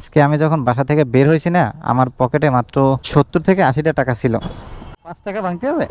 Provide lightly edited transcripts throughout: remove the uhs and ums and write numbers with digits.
আজকে আমি যখন বাসা থেকে বের হয়েছি না, আমার পকেটে মাত্র 70 থেকে 80টা টাকা ছিল। 5 টাকা ভাঙতে হবে।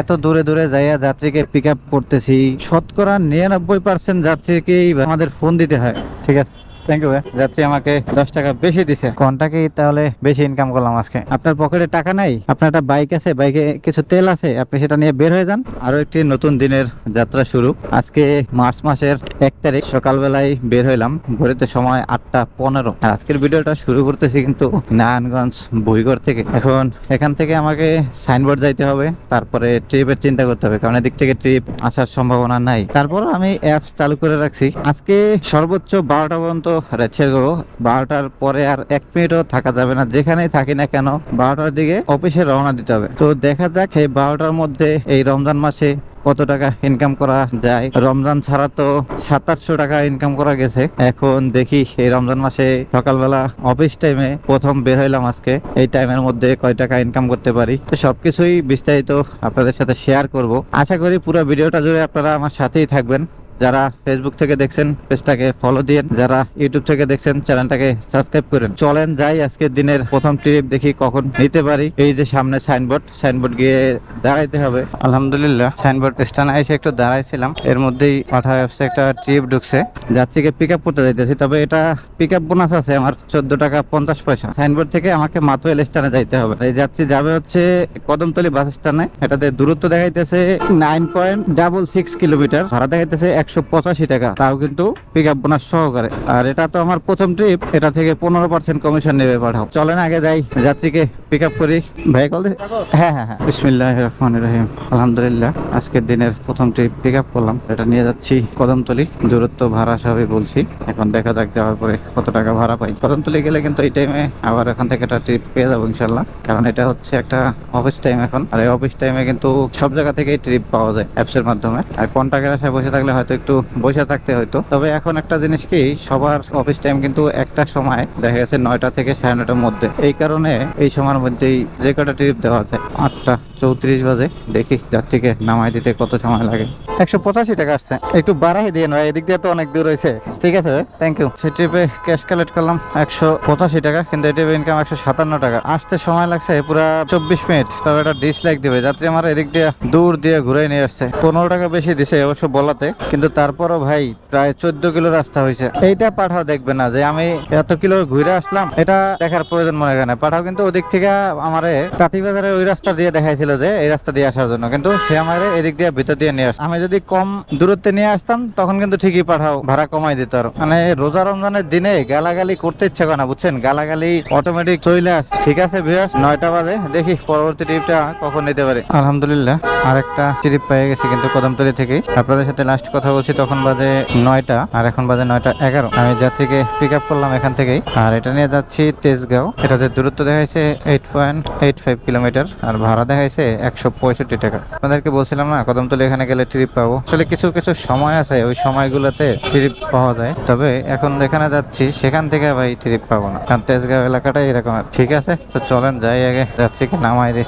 এত দূরে দূরে যাইয়া যাত্রীকে পিক আপ করতেছি, শতকরা 99% যাত্রীকেই আমাদের ফোন দিতে হয়। ঠিক আছে, থ্যাংক ইউ ভাই। যাত্রী আমাকে 10 টাকা বেশি দিছে, কোনটা কি তাহলে বেশি ইনকাম করলাম আজকে। আপনার পকেটে টাকা নাই, আপনার একটা বাইক আছে, বাইকে কিছু তেল আছে, আপনি সেটা নিয়ে বের হয়ে যান। আরো একটি নতুন দিনের যাত্রা শুরু। আজকে মার্চ মাসের 1 তারিখ, সকালবেলায় বের হইলাম, ঘড়িতে সময় 8টা 15। আর আজকের ভিডিওটা শুরু করতেছি কিন্তু নারায়ণগঞ্জ বহিগড় থেকে। এখন এখান থেকে আমাকে সাইনবোর্ড যাইতে হবে, তারপরে ট্রিপের চিন্তা করতে হবে, কারণ এদিক থেকে ট্রিপ আসার সম্ভাবনা নাই। তারপর আমি অ্যাপস চালু করে রাখছি। আজকে সর্বোচ্চ 12টা পর্যন্ত রেখে দেবো। 12টার পরে আর 1 মিনিটও থাকা যাবে না, যেখানেই থাকি না কেন 12টার দিকে অফিসে রওনা দিতে হবে। তো দেখা যাক এই 12টার মধ্যে এই রমজান মাসে কত টাকা ইনকাম করা যায়। রমজান ছাড়া তো 700-800 টাকা ইনকাম করা গেছে। এখন দেখি এই রমজান মাসে সকালবেলা অফিস টাইমে প্রথম বের হইলাম আজকে, এই টাইমের মধ্যে কয় টাকা ইনকাম করতে পারি। তো সবকিছুই বিস্তারিত আপনাদের সাথে শেয়ার করব। আশা করি পুরো ভিডিওটা জুড়ে আপনারা আমার সাথেই থাকবেন। যারা ফেসবুক থেকে দেখছেন পেজটাকে ফলো দিয়েন, যারা ইউটিউব থেকে দেখছেন চ্যানেলটাকে সাবস্ক্রাইব করেন। চলেন যাই আজকের দিনের প্রথম ট্রিপ, দেখি কখন নিতে পারি। এই যে সামনে সাইনবোর্ড গিয়ে দাঁড়াইতে হবে। আলহামদুলিল্লাহ সাইনবোর্ড স্ট্যান্ডে এসে একটু দাঁড়াইছিলাম, এর মধ্যেই পাঠা অ্যাপসে একটা ট্রিপ ঢুকছে। যাত্রীকে পিক আপ করতে যাইতেছি, তবে এটা পিক আপ বোনাস আছে আমার 14 টাকা 50 পয়সা। সাইনবোর্ড থেকে আমাকে মাতুয়েল স্ট্যান্ডে যাইতে হবে। এই যাত্রী যাবে হচ্ছে কদমতলী বাস স্ট্যান্ডে। এটাতে দূরত্ব দেখাইতেছে 9.66 কিলোমিটার, ভাড়া দেখাইতেছে 185 টাকা, তাও কিন্তু পিক আপ বোনাস সহকারে। আর এটা তো আমার প্রথম ট্রিপ, এটা থেকে 15% কমিশন নেবে পাঠাও। চলেন আগে যাই, যাত্রীকে পিক আপ করি। ভাই কল দিছে? হ্যাঁ হ্যাঁ হ্যাঁ। বিসমিল্লাহির রহমানির রহিম। আলহামদুলিল্লাহ আজকের দিনের প্রথম ট্রিপ পিক আপ করলাম। এটা নিয়ে যাচ্ছি কদমতলী। দূরত্ব ভাড়া সবই বলছি, এখন দেখা যাক যাওয়ার পরে কত টাকা ভাড়া পাই। কদমতলী গেলে কিন্তু এই টাইমে আবার এখান থেকে একটা ট্রিপ পেয়ে যাবো ইনশাল্লাহ, কারণ এটা হচ্ছে একটা অফিস টাইম এখন। আর এই অফিস টাইমে কিন্তু সব জায়গা থেকেই ট্রিপ পাওয়া যায় অ্যাপসের মাধ্যমে। আর কন্ট্রাক্টের আশায় বসে থাকলে হয়তো একটু বসে থাকতে হয়তো। তবে এখন একটা জিনিস কি, সবার অফিস টাইম কিন্তু একটা সময়, দেখা গেছে 9টা থেকে 9:30টার মধ্যে। এই কারণে এই সময়ের মধ্যেই যে কটা ট্রিপ দেওয়া যায়। 8টা 34 বাজে, দেখি যাত্রীকে নামাই দিতে কত সময় লাগে। 185 টাকা আসছে, একটু বাড়াই দিয়ে নয়, এদিক দিয়ে তো অনেক দূর হয়েছে। ঠিক আছে, থ্যাংক ইউ। সে ট্রিপে ক্যাশ কালেক্ট করলাম 185 টাকা, কিন্তু এই ট্রিপে ইনকাম 157 টাকা। আসতে সময় লাগছে পুরা 24 মিনিট। তবে এটা ডিসলাইক দিবে, যাত্রী আমার এদিক দিয়ে দূর দিয়ে ঘুরে নিয়ে আসছে। 15 টাকা বেশি দিছে অবশ্য বলাতে, কিন্তু তারপরও ভাই প্রায় 14 কিলো রাস্তা হয়েছে। এইটা পাঠাও দেখবে না যে আমি এত কিলো ঘুরে আসলাম, এটা দেখার প্রয়োজন মনে হয় না। পাঠাও কিন্তু ওদিক থেকে আমারে কাতিবাজারে ওই রাস্তা দিয়ে দেখাইছিল যে এই রাস্তা দিয়ে আসার জন্য, কিন্তু সে আমারে এদিক দিয়ে ভিতর দিয়ে নিয়ে আসে। আমি যদি কম দূরত্বে নিয়ে আসতাম তখন কিন্তু ঠিকই পাঠাও ভাড়া কমাই দিত। আর মানে রোজা রমজানের দিনে গালাগালি করতে ইচ্ছে করে না, বুঝছেন, গালাগালি অটোমেটিক চলে আসে। ঠিক আছে ভিউয়ার্স, 9টা বাজে, দেখি পরবর্তী ট্রিপটা কখন নিতে পারি। আলহামদুলিল্লাহ আরেকটা ট্রিপ পেয়ে গেছি, কিন্তু কদমতলী থেকেই। আপনাদের সাথে লাস্ট কথা বলছি তখন বাজে 9টা, আর এখন বাজে 9টা 11। আমি যাত্রীকে পিক আপ করলাম এখান থেকেই, আর এটা নিয়ে যাচ্ছি তেজগাঁও। এটাতে দূরত্ব দেখাইছে 8.85 কিলোমিটার, আর ভাড়া দেখাইছে 165 টাকা। আপনাদেরকে বলছিলাম না কদমতলী এখানে গেলে ট্রিপ পাবো। আসলে কিছু কিছু সময় আছে, ওই সময়গুলোতে ট্রিপ পাওয়া যায়। তবে এখন যেখানে যাচ্ছি সেখান থেকে ভাই ট্রিপ পাবো না, কারণ তেজগাঁও এলাকাটাই এরকম। ঠিক আছে, তো চলেন যাই, আগে যাত্রীকে নামাই দিই।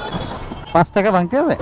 5 টাকা ভাঙতে হবে?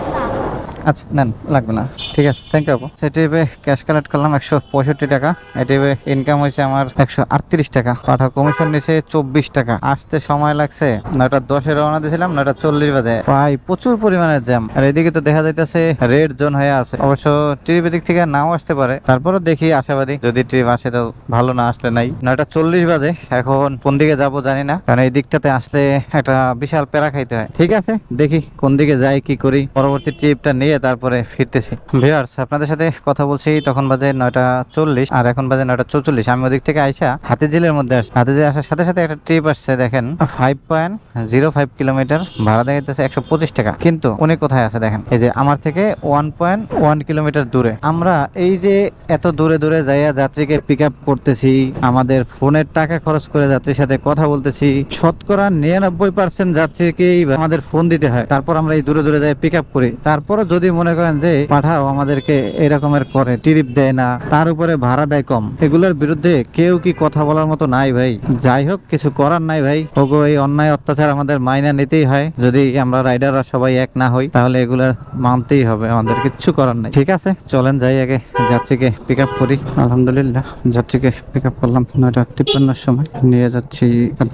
আচ্ছা নেন, লাগবে না। ঠিক আছে, থ্যাংক ইউ আপু। সেই ট্রিপে ক্যাশ কালেক্ট করলাম 165 টাকা। এই ট্রিপে ইনকাম হয়েছে আমার 138 টাকা। পাঠা কমিশন নিচে 24 টাকা। আসতে সময় লাগছে 9টা 10-এ রওনা দিয়েছিলাম, 9টা 40 বাজে। প্রায় প্রচুর পরিমাণে জ্যাম। আর এদিকে তো দেখা যাইতেছে রেড জোন হয়ে আছে। অবশ্য ট্রিপ এদিক থেকে নাও আসতে পারে, তারপরও দেখি আশাবাদী, যদি ট্রিপ আসে তো ভালো, না আসলে নাই। 9টা 40 বাজে, এখন কোন দিকে যাবো জানি না, কারণ এই দিকটাতে আসলে একটা বিশাল প্যারা খাইতে হয়। ঠিক আছে, দেখি কোন দিকে যাই, কি করি, পরবর্তী ট্রিপটা নিয়ে তারপরে ফিরতেছি। ভিউয়ার্স আপনাদের সাথে কথা বলছি তখন বাজে 9টা 40, আর এখন বাজে 9টা 44। আমি ওদিক থেকে আইসা হাতিঝিলের মধ্যে আসছি। হাতিঝিল আসার সাথে সাথে একটা ট্রিপ আসছে, দেখেন 5.05 কিলোমিটার, ভাড়া দেখাইতেছে 125 টাকা। কিন্তু উনি কোথায় আছে দেখেন, এই যে আমার থেকে 1.1 কিলোমিটার দূরে। আমরা এই যে এত দূরে দূরে যাইয়া যাত্রীকে পিক আপ করতেছি, আমাদের ফোনের টাকা খরচ করে যাত্রীর সাথে কথা বলতেছি, শতকরা 99% যাত্রীকেই আমাদের ফোন দিতে হয়। তারপর আমরা এই দূরে দূরে যাই পিক আপ করি। তারপরও যদি যদি মনে করেন যে পাঠাও আমাদেরকে এরকমের করে, টিরিপ দেয় না, তার উপরে ভাড়া দেয় কম, এগুলোর বিরুদ্ধে কেউ কি কথা বলার মতো নাই ভাই। যাই হোক, কিছু করার নাই ভাই, ওগো এই অন্যায় অত্যাচার আমাদের মাইনা নিতেই হয়। যদি আমরা রাইডাররা সবাই এক না হই তাহলে এগুলা মানতেই হবে, আমাদের কিচ্ছু করার নাই। ঠিক আছে, চলেন যাই আগে যাত্রীকে পিক আপ করি। আলহামদুলিল্লাহ, যাত্রীকে পিক আপ করলাম 9:53 সময়। নিয়ে যাচ্ছি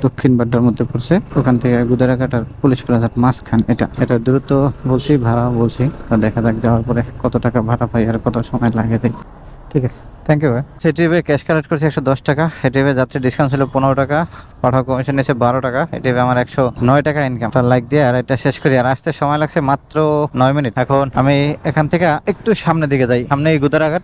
দক্ষিণ বাড্ডার মধ্যে পড়ছে, ওখান থেকে গুদারাঘাট আর পুলিশ প্লাজার মাঝখান। এটা দূরত্ব বলছি, ভাড়া বলছি, তো দেখা যাক যাওয়ার পরে কত টাকা ভাড়া পাই আর কত সময় লাগে দেয়। ঠিক আছে, থ্যাংক ইউ ভাই। সেই ট্রিপে ক্যাশ কালেক্ট করছি 110 টাকা। এই ট্রিপে যাত্রী ডিসকাউন্ট ছিল 15 টাকা, পাঠাও কমিশন নিয়েছে 12 টাকা। এই ট্রিপে আমার 109 টাকা ইনকাম। তার লাইক দিয়ে আর এটা শেষ করি। আর আসতে সময় লাগছে মাত্র 9 মিনিট। এখন আমি এখান থেকে একটু সামনের দিকে যাই, সামনে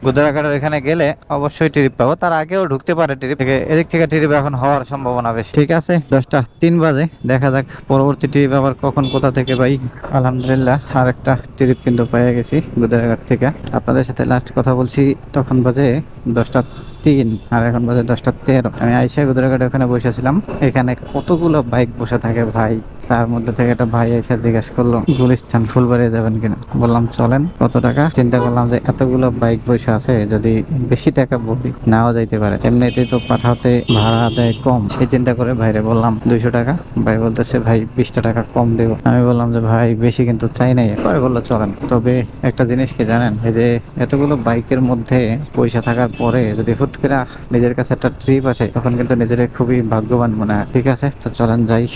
গুদারাঘাটের এখানে গেলে অবশ্যই ট্রিপ পাবো। তার আগেও ঢুকতে পারে ট্রিপ থেকে, এদিক থেকে ট্রিপ এখন হওয়ার সম্ভাবনা বেশি। ঠিক আছে, 10:03 বাজে, দেখা যাক পরবর্তী ট্রিপ আবার কখন কোথা থেকে পাই। আলহামদুলিল্লাহ, আর একটা ট্রিপ কিন্তু পেয়ে গেছি গুদারাঘাট থেকে। আপনাদের সাথে লাস্ট কথা বলছি তখন বাজে 10:03 আর এখন বাজে 10:13। আমি আইসা গুদারাঘাটে ওখানে বসেছিলাম। এখানে কতগুলো বাইক বসে থাকে ভাই, তার মধ্যে থেকে একটা ভাই এসে জিজ্ঞেস করলো গুলিস্তান ফুলবাড়িয়া যাবেন কিনা। বললাম চলেন। কত টাকা? চিন্তা করলাম যে এতগুলো বাইক বসে আছে, যদি বেশি টাকা বলি নাও যাইতে পারে, এমনিতেই তো পাঠাতে ভাড়া দেয় কম। সেই চিন্তা করে ভাইরে বললাম 200 টাকা। ভাই বলতেছে ভাই 20 টাকা কম দেবো। আমি বললাম যে ভাই বেশি কিন্তু চাই নাই। পরে বললো চলেন। তবে একটা জিনিস কি জানেন, এই যে এতগুলো বাইকের মধ্যে পয়সা থাকার পরে যদি হুট করে নিজের কাছে একটা ট্রিপ আসে, তখন কিন্তু নিজের খুবই ভাগ্যবান মনে হয়। ঠিক আছে, তো চলেন যাই।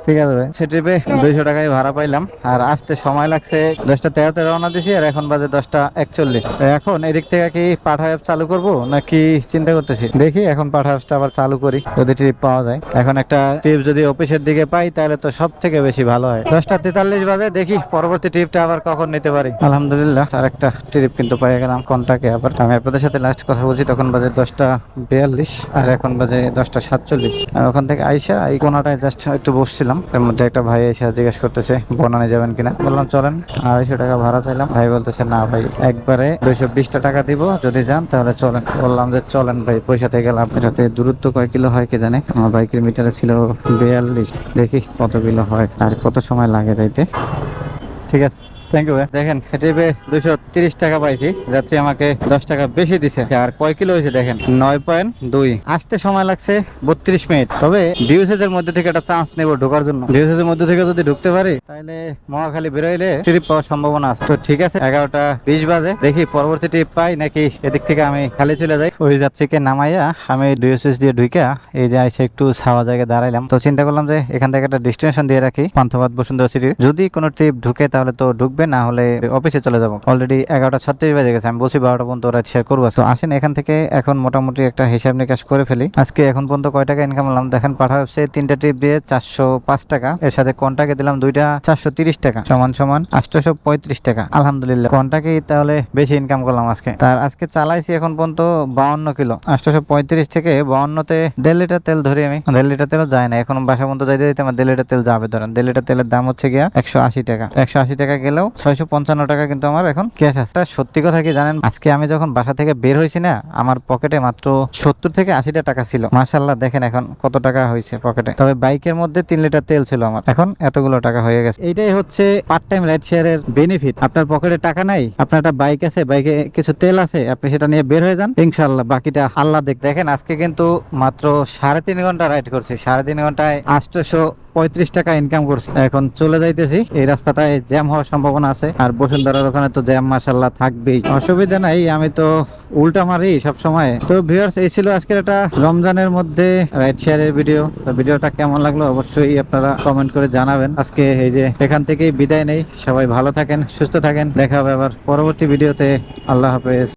ঠিক আছে ভাই, সে ট্রিপে 200 টাকায় ভাড়া পাইলাম। আর আসতে সময় লাগছে 10:13-তে রওনা দিছি, আর এখন বাজে 10:41। এখন এদিক থেকে কি পাঠা অ্যাপ চালু করব নাকি চিন্তা করতেছি। দেখি এখন পাঠা অ্যাপটা আবার চালু করি, যদি ট্রিপ পাওয়া যায়। এখন একটা ট্রিপ যদি অফিসের দিকে পাই তাহলে তো সব থেকে বেশি ভালো হয়। 10:43 বাজে, দেখি পরবর্তী ট্রিপটা আবার কখন নিতে পারি। আলহামদুলিল্লাহ, আর একটা ট্রিপ কিন্তু পেয়ে গেলাম কন্টাকে। আবার আমি আপনাদের সাথে লাস্ট কথা বলছি তখন বাজে 10:42 আর এখন বাজে 10:47। ওখান থেকে আইসা এই কোনাটায় জাস্ট একটু বসছিলাম। এর মধ্যে একটা ভাই এসে জিজ্ঞেস করতেছে বনানী যাবেন কিনা। বললাম চলেন। 250 টাকা ভাড়া চাইলাম। ভাই বলতেছে না ভাই, একবারে 220 টাকা দিব, যদি যান তাহলে চলেন। বললাম যে চলেন ভাই, পয়সাতে গেলাম। এটাতে দূরত্ব কয় কিলো হয় কি জানে। আমার বাইকের মিটারে ছিল 42। দেখি কত কিলো হয় আর কত সময় লাগে যাইতে। ঠিক আছে, থ্যাংক ইউ ভাই। দেখেন ট্রিপে 230 টাকা পাইছি, যাত্রী আমাকে 10 টাকা বেশি দিছে। আর কয় কিলো হয়েছে দেখেন, 9.2। আসতে সময় লাগছে 32 মিনিট। তবে ডিউসেজের মধ্যে থেকে একটা চান্স নেব ঢোকার জন্য। ডিউসেজের মধ্যে থেকে যদি ঢুকতে পারি তাহলে মহাখালী বেরোইলে ট্রিপ পাওয়ার সম্ভাবনা আছে। তো ঠিক আছে, 11:20 বাজে, দেখি পরবর্তী ট্রিপ পাই নাকি এদিক থেকে আমি খালি চলে যাই। ওই যাত্রীকে নামাইয়া আমি ডিউসেজ দিয়ে ঢুকা এই যে আইসে একটু ছাওয়া জায়গায় দাঁড়াইলাম। তো চিন্তা করলাম যে এখান থেকে একটা ডেস্টিনেশন দিয়ে রাখি, পান্থপথ বসুন্ধরা সিটির। যদি কোনো ট্রিপ ঢুকে তাহলে তো ঢুকবে, না হলে অফিসে চলে যাবো। অলরেডি 11:36 বাজে গেছে। আমি বলছি 12টা পর্যন্ত রাইড শেয়ার করবো। তো আসেন এখান থেকে এখন মোটামুটি একটা হিসাব নিকাশ করে ফেলি। আজকে এখন পর্যন্ত কয় টাকা ইনকাম করলাম দেখেন। পাঠা ওয়েবসাইটে 3টা ট্রিপ দিয়ে 405 টাকা, এর সাথে কন্টাকে দিলাম 2টা 430 টাকা, সমান 835 টাকা। আলহামদুলিল্লাহ, কন্টাকে তাহলে বেশি ইনকাম করলাম আজকে। তার আজকে চালাইছি এখন পর্যন্ত 52 কিলো। 835 থেকে 52তে 1.5 লিটার তেল ধরি আমি। 1.5 লিটার তেলও যায় না, এখন বাসা পর্যন্ত যাইতে যাইতে আমার 1.5 লিটার তেল যাবে। ধরেন 1.5 লিটার তেলের দাম হচ্ছে গিয়া 180 টাকা। 180 টাকা গেলেও 655 টাকা কিন্তু আমার এখন ক্যাশ আছে। সত্যি কথা কি জানেন, আজকে আমি যখন বাসা থেকে বের হয়েছি না, আমার পকেটে মাত্র 70 থেকে 80 টাকা ছিল। মাশাআল্লাহ, দেখেন এখন কত টাকা হয়েছে পকেটে। তবে বাইকের মধ্যে 3 লিটার তেল ছিল আমার, এখন এতগুলো টাকা হয়ে গেছে। এইটাই হচ্ছে পার্ট টাইম রাইড শেয়ারের বেনিফিট। আপনার পকেটে টাকা নাই, আপনার একটা বাইক আছে, বাইকে কিছু তেল আছে, আপনি সেটা নিয়ে বের হয়ে যান, ইনশাআল্লাহ বাকিটা আল্লাহ দেখেন আজকে কিন্তু মাত্র 3.5 ঘন্টা রাইড করছি। 3.5 ঘন্টায় 835 টাকা ইনকাম করছি। এখন চলে যাইতেছি। এই রাস্তাটায় জ্যাম হওয়ার সম্ভাবনা আছে, আর বসুন্ধরার ওখানে তো জ্যাম মাশাআল্লাহ থাকবেই, অসুবিধা নাই। আমি তো উল্টা মারি সব সময়। তো ভিউয়ার্স, এই ছিল আজকের একটা রমজানের মধ্যে রাইড শেয়ারের ভিডিও। তো ভিডিওটা কেমন লাগলো অবশ্যই আপনারা কমেন্ট করে জানাবেন। আজকে এই যে এখান থেকেই বিদায় নেই। সবাই ভালো থাকেন, সুস্থ থাকেন। দেখা হবে আবার পরবর্তী ভিডিওতে। আল্লাহ হাফেজ।